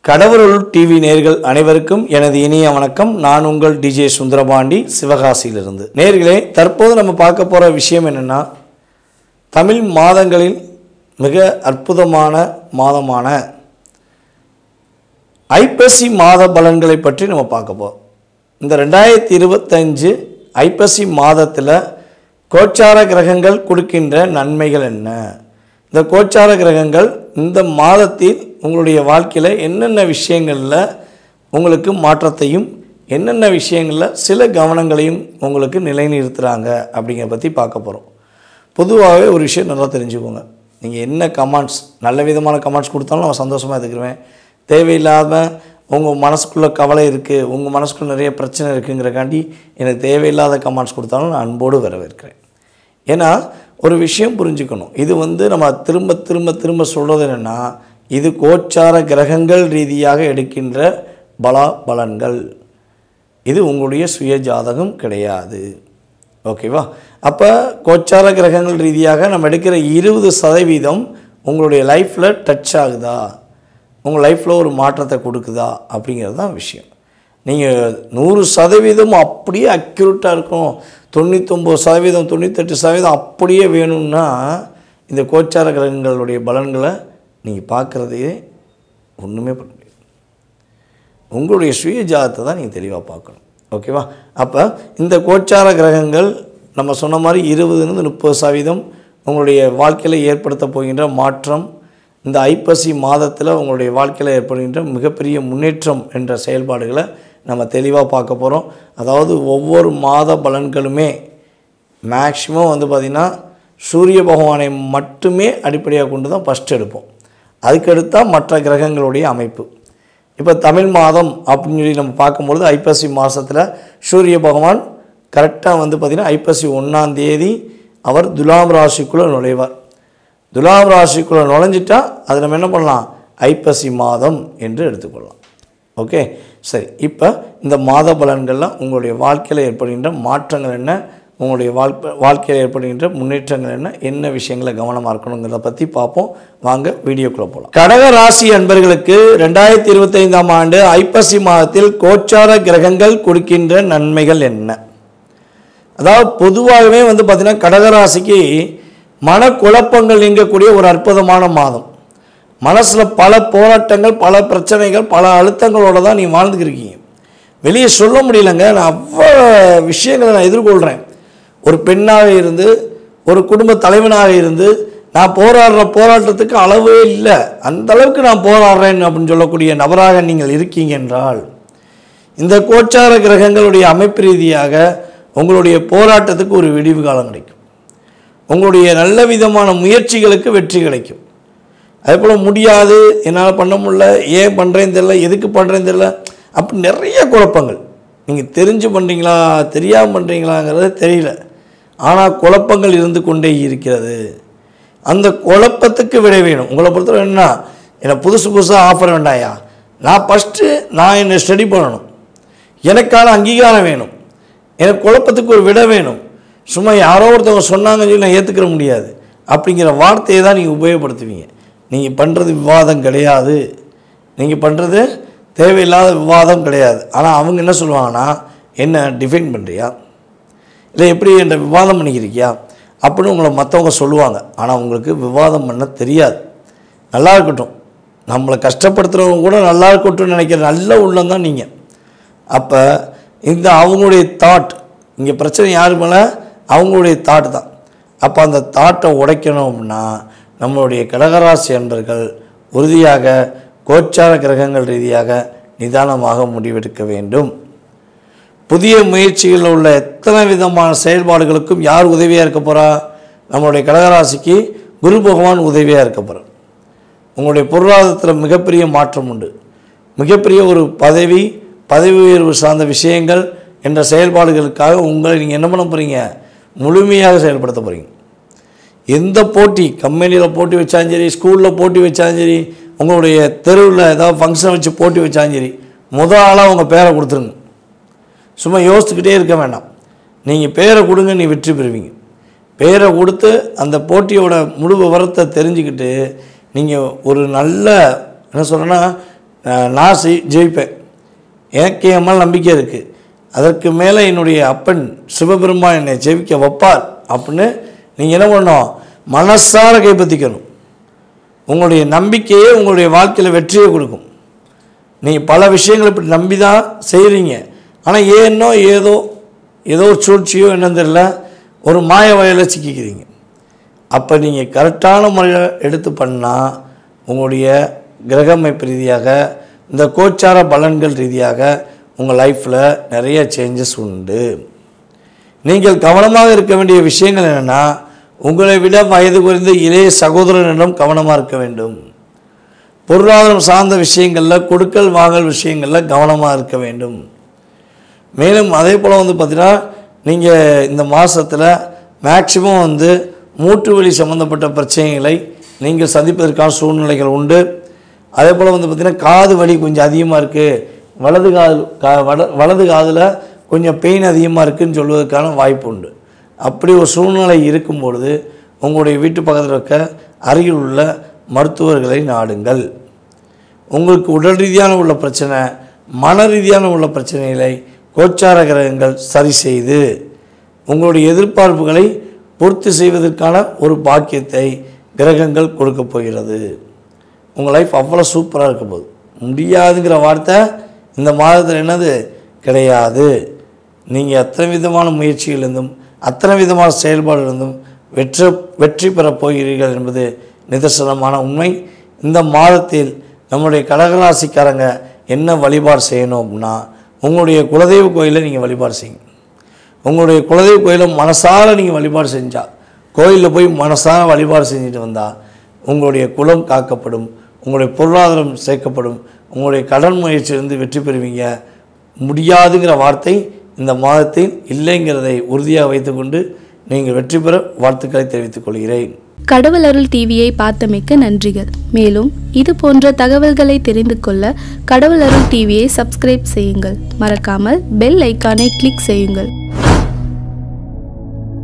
கடவுள் டிவி நேயர்கள் அனைவருக்கும் எனது இனிய வணக்கம். நான் உங்கள் டிஜே சுந்தரபாண்டி, சிவகாசியிலிருந்து. நேயர்களே, தற்போது நம்ம பார்க்க போகிற விஷயம் என்னென்னா, தமிழ் மாதங்களில் மிக அற்புதமான மாதமான ஐப்பசி மாத பலன்களை பற்றி நம்ம பார்க்க போகிறோம். இந்த 2025 ஐப்பசி மாதத்தில் கோச்சார கிரகங்கள் கொடுக்கின்ற நன்மைகள் என்ன, இந்த கோச்சார கிரகங்கள் இந்த மாதத்தில் உங்களுடைய வாழ்க்கையில் என்னென்ன விஷயங்களில் உங்களுக்கு மாற்றத்தையும் என்னென்ன விஷயங்களில் சில கவனங்களையும் உங்களுக்கு நிலைநிறுத்துகிறாங்க அப்படிங்கிற பற்றி பார்க்க போகிறோம். பொதுவாகவே ஒரு விஷயம் நல்லா தெரிஞ்சுக்கோங்க. நீங்கள் என்ன கமெண்ட்ஸ், நல்ல விதமான கமெண்ட்ஸ் கொடுத்தாலும் நான் சந்தோஷமாக எடுத்துக்கிடுவேன். தேவையில்லாமல் உங்கள் மனசுக்குள்ளே கவலை இருக்குது, உங்கள் மனசுக்குள்ளே நிறைய பிரச்சனை இருக்குங்கிறக்காண்டி எனக்கு தேவையில்லாத கமெண்ட்ஸ் கொடுத்தாலும் நான் அன்போடு வரவேற்கிறேன். ஏன்னா ஒரு விஷயம் புரிஞ்சுக்கணும். இது நம்ம திரும்ப திரும்ப திரும்ப சொல்கிறது என்னென்னா, இது கோச்சார கிரகங்கள் ரீதியாக எடுக்கின்ற பலன்கள். இது உங்களுடைய சுய ஜாதகம் கிடையாது. ஓகேவா? அப்போ கோச்சார கிரகங்கள் ரீதியாக நம்ம எடுக்கிற 20% உங்களுடைய லைஃப்பில் டச் ஆகுதா, உங்கள் லைஃப்பில் ஒரு மாற்றத்தை கொடுக்குதா அப்படிங்கிறது தான் விஷயம். நீங்கள் 100% அப்படியே அக்யூரேட்டாக இருக்கும், 99%, 98% அப்படியே வேணும்னா இந்த கோச்சார கிரகங்களுடைய பலன்களை நீங்கள் பார்க்குறதையே ஒன்றுமே பண்ண முடியாது. உங்களுடைய சுய ஜாதத்தை தான் நீங்கள் தெளிவாக பார்க்கணும். ஓகேவா? அப்போ இந்த கோச்சார கிரகங்கள் நம்ம சொன்ன மாதிரி 20-30% உங்களுடைய வாழ்க்கையில் ஏற்படுத்த போகின்ற மாற்றம், இந்த ஐப்பசி மாதத்தில் உங்களுடைய வாழ்க்கையில் ஏற்படுகின்ற மிகப்பெரிய முன்னேற்றம் என்ற செயல்பாடுகளை நம்ம தெளிவாக பார்க்க போகிறோம். அதாவது ஒவ்வொரு மாத பலன்களுமே மேக்ஸிமம் பார்த்திங்கன்னா சூரிய பகவானை மட்டுமே அடிப்படையாக கொண்டு தான் ஃபஸ்ட் எடுப்போம். அதுக்கடுத்தால் மற்ற கிரகங்களுடைய அமைப்பு. இப்போ தமிழ் மாதம் அப்படின்னு சொல்லி நம்ம பார்க்கும்பொழுது ஐப்பசி மாதத்தில் சூரிய பகவான் கரெக்டாக பார்த்திங்கன்னா ஐப்பசி 1ஆம் தேதி அவர் துலாம் ராசிக்குள்ளே நுழைவார். துலாம் ராசிக்குள்ளே நுழைஞ்சிட்டால் அது நம்ம என்ன பண்ணலாம், ஐப்பசி மாதம் என்று எடுத்துக்கொள்ளலாம். ஓகே, சரி. இப்போ இந்த மாத பலன்கள்லாம் உங்களுடைய வாழ்க்கையில் ஏற்படுகின்ற மாற்றங்கள் என்ன, உங்களுடைய வாழ்க்கையில் ஏற்படுகின்ற முன்னேற்றங்கள் என்ன, என்ன விஷயங்களை கவனமாக இருக்கணுங்கிறத பற்றி பார்ப்போம். வாங்க வீடியோக்குள்ளே போகலாம். கடக ராசி அன்பர்களுக்கு 2025ஆம் ஆண்டு ஐப்பசி மாதத்தில் கோச்சார கிரகங்கள் கொடுக்கின்ற நன்மைகள் என்ன? அதாவது பொதுவாகவே பார்த்திங்கன்னா கடகராசிக்கு மனக்குழப்பங்கள் நீங்கக்கூடிய ஒரு அற்புதமான மாதம். மனசில் பல போராட்டங்கள், பல பிரச்சனைகள், பல அழுத்தங்களோடு தான் நீ வாழ்ந்துக்கிருக்கீங்க. வெளியே சொல்ல முடியலைங்க. நான் அவ்வளோ விஷயங்களை நான் எதிர்கொள்கிறேன். ஒரு பெண்ணாக இருந்து, ஒரு குடும்ப தலைவனாக இருந்து, நான் போராடுற போராட்டத்துக்கு அளவே இல்லை, அந்த அளவுக்கு நான் போராடுறேன் அப்படின்னு சொல்லக்கூடிய நபராக நீங்கள் இருக்கீங்க என்றால், இந்த கோச்சார கிரகங்களுடைய அமைப்பு ரீதியாக உங்களுடைய போராட்டத்துக்கு ஒரு விடிவு காலம் கிடைக்கும். உங்களுடைய நல்ல விதமான முயற்சிகளுக்கு வெற்றி கிடைக்கும். அதே போல் முடியாது, என்னால் பண்ண முடியல, ஏன் பண்ணுறேன்னு தெரியல, எதுக்கு பண்ணுறேன்னு தெரியல, அப்படி நிறைய குழப்பங்கள். நீங்கள் தெரிஞ்சு பண்ணுறீங்களா, தெரியாமல் பண்ணுறீங்களாங்கிறது தெரியல, ஆனால் குழப்பங்கள் இருந்து கொண்டே இருக்கிறது. அந்த குழப்பத்துக்கு விட வேணும். உங்களை பொறுத்தவரை என்ன, என்னை புதுசாக ஆஃபர் வேண்டாயா, நான் என்னை ஸ்டடி பண்ணணும், எனக்கான அங்கீகாரம் வேணும், எனக்கு குழப்பத்துக்கு ஒரு விட வேணும். சும்மா யாரோ ஒருத்தவங்க சொன்னாங்கன்னு சொல்லி நான் ஏற்றுக்கிற முடியாது அப்படிங்கிற வார்த்தையை தான் நீங்கள் உபயோகப்படுத்துவீங்க. நீங்கள் பண்ணுறது விவாதம் கிடையாது, நீங்கள் பண்ணுறது தேவையில்லாத விவாதம் கிடையாது. ஆனால் அவங்க என்ன சொல்லுவாங்கன்னா, என்ன டிஃபைன் பண்ணுறியா, இல்லை எப்படி என்ற விவாதம் பண்ணிக்கிறியா அப்படின்னு உங்களை மற்றவங்க சொல்லுவாங்க. ஆனால் உங்களுக்கு விவாதம் பண்ண தெரியாது. நல்லா இருக்கட்டும், நம்மளை கஷ்டப்படுத்துகிறவங்க கூட நல்லா இருக்கட்டும்னு நினைக்கிற நல்ல உள்ளம் தான் நீங்கள். அப்போ இந்த அவங்களுடைய தாட், இங்கே பிரச்சனை யாரு மேலே, அவங்களுடைய தாட் தான். அப்போ அந்த தாட்டை உடைக்கணும் அப்படின்னா நம்மளுடைய கடகராசி அன்பர்கள் உறுதியாக கோச்சார கிரகங்கள் ரீதியாக நிதானமாக முடிவெடுக்க வேண்டும். புதிய முயற்சிகளில் உள்ள எத்தனை விதமான செயல்பாடுகளுக்கும் யார் உதவியாக இருக்க போகிறா, நம்மளுடைய கடகராசிக்கு குரு பகவான் உதவியாக இருக்க போகிறார். உங்களுடைய பொருளாதாரத்தில் மிகப்பெரிய மாற்றம் உண்டு. மிகப்பெரிய ஒரு பதவி உயர்வு சார்ந்த விஷயங்கள் என்ற செயல்பாடுகளுக்காக உங்களை நீங்கள் என்ன பண்ண போகிறீங்க, முழுமையாக செயல்படுத்த போகிறீங்க. எந்த போட்டி, கம்பெனியில் போட்டி வச்சாலும் சரி, ஸ்கூலில் போட்டி வச்சாலும் சரி, உங்களுடைய தெருவில் ஏதாவது ஃபங்க்ஷன் வச்சு போட்டி வச்சாலும் சரி, ஆளாக உங்கள் பேரை கொடுத்துருங்க. சும்மா யோசிச்சுக்கிட்டே இருக்க வேண்டாம். நீங்கள் பேரை கொடுங்க, நீ வெற்றி பெறுவீங்க. பேரை கொடுத்து அந்த போட்டியோட முழு விவரத்தை தெரிஞ்சுக்கிட்டு நீங்கள் ஒரு நல்ல என்ன சொல்கிறேன்னா நான் ஜெயிப்பேன், எனக்கு என் மேல் நம்பிக்கை இருக்குது, அதற்கு மேலே என்னுடைய அப்பன் சிவபெருமான் என்னை ஜெயிக்க வைப்பார் அப்படின்னு நீங்கள் என்ன பண்ணணும், மனசார கைப்பற்றிக்கணும். உங்களுடைய நம்பிக்கையே உங்களுடைய வாழ்க்கையில் வெற்றியை கொடுக்கும். நீங்கள் பல விஷயங்களை இப்படி நம்பி தான் செய்கிறீங்க, ஆனால் ஏதோ ஒரு சூழ்ச்சியோ என்னன்னு தெரியல, ஒரு மாய வலையில் சிக்கிக்கிறீங்க. அப்போ நீங்கள் கரெக்டான முறையில் எடுத்து பண்ணால் உங்களுடைய கிரக அமைப்பு ரீதியாக, இந்த கோச்சார பலன்கள் ரீதியாக உங்கள் லைஃப்பில் நிறைய சேஞ்சஸ் உண்டு. நீங்கள் கவனமாக இருக்க வேண்டிய விஷயங்கள் என்னென்னா, உங்களை விட வயது குறைந்த இளைய சகோதரனிடம் கவனமாக இருக்க வேண்டும். பொருளாதாரம் சார்ந்த விஷயங்களில், கொடுக்கல் வாங்கல் விஷயங்களில் கவனமாக இருக்க வேண்டும். மேலும் அதே போல் பார்த்திங்கன்னா, நீங்கள் இந்த மாதத்தில் மேக்சிமம் மூட்டு வலி சம்மந்தப்பட்ட பிரச்சனைகளை நீங்கள் சந்திப்பதற்கான சூழ்நிலைகள் உண்டு. அதே போல் பார்த்திங்கன்னா, காது வலி கொஞ்சம் அதிகமாக இருக்குது, வலது காதில் கொஞ்சம் பெயின் அதிகமாக இருக்குதுன்னு சொல்வதற்கான வாய்ப்பு உண்டு. அப்படி ஒரு சூழ்நிலை இருக்கும் பொழுது உங்களுடைய வீட்டு பக்கத்தில் இருக்க அருகில் உள்ள மருத்துவர்களை நாடுங்கள். உங்களுக்கு உடல் ரீதியான உள்ள பிரச்சனை, மன ரீதியான உள்ள பிரச்சனைகளை கோச்சார கிரகங்கள் சரி செய்து உங்களுடைய எதிர்பார்ப்புகளை பூர்த்தி செய்வதற்கான ஒரு பாக்கியத்தை கிரகங்கள் கொடுக்க போகிறது. உங்கள் லைஃப் அவ்வளோ சூப்பராக இருக்க போகுது. முடியாதுங்கிற வார்த்தை இந்த மாதத்தில் என்னது கிடையாது. நீங்கள் அத்தனை விதமான முயற்சிகளிலிருந்தும் அத்தனை விதமான செயல்பாடுகளிலிருந்தும் வெற்றி பெறப் போகிறீர்கள் என்பது நிதர்சனமான உண்மை. இந்த மாதத்தில் நம்முடைய கடகராசிக்காரங்க என்ன வழிபாடு செய்யணும் அப்படின்னா, உங்களுடைய குலதெய்வ கோயிலை நீங்கள் வழிபாடு செய்யுங்க. உங்களுடைய குலதெய்வ கோயிலை மனசார நீங்கள் வழிபாடு செஞ்சால், கோயிலில் போய் மனசார வழிபாடு செஞ்சுட்டு வந்தால் உங்களுடைய குலம் காக்கப்படும், உங்களுடைய பொருளாதாரம் சேர்க்கப்படும், உங்களுடைய கடன் முயற்சியிலிருந்து வெற்றி பெறுவீங்க. முடியாதுங்கிற வார்த்தை இந்த மாதத்தில் இல்லைங்கிறதை உறுதியாக வைத்துக்கொண்டு நீங்கள் வெற்றி பெற வாழ்த்துக்களை தெரிவித்துக் கொள்கிறேன். கடவுள் அருள் டிவியை பார்த்தமைக்கு நன்றிகள். மேலும் இது போன்ற தகவல்களை தெரிந்து கொள்ள கடவுள் அருள் டிவியை சப்ஸ்கிரைப் செய்யுங்கள். மறக்காமல் பெல் ஐக்கானை கிளிக் செய்யுங்கள்.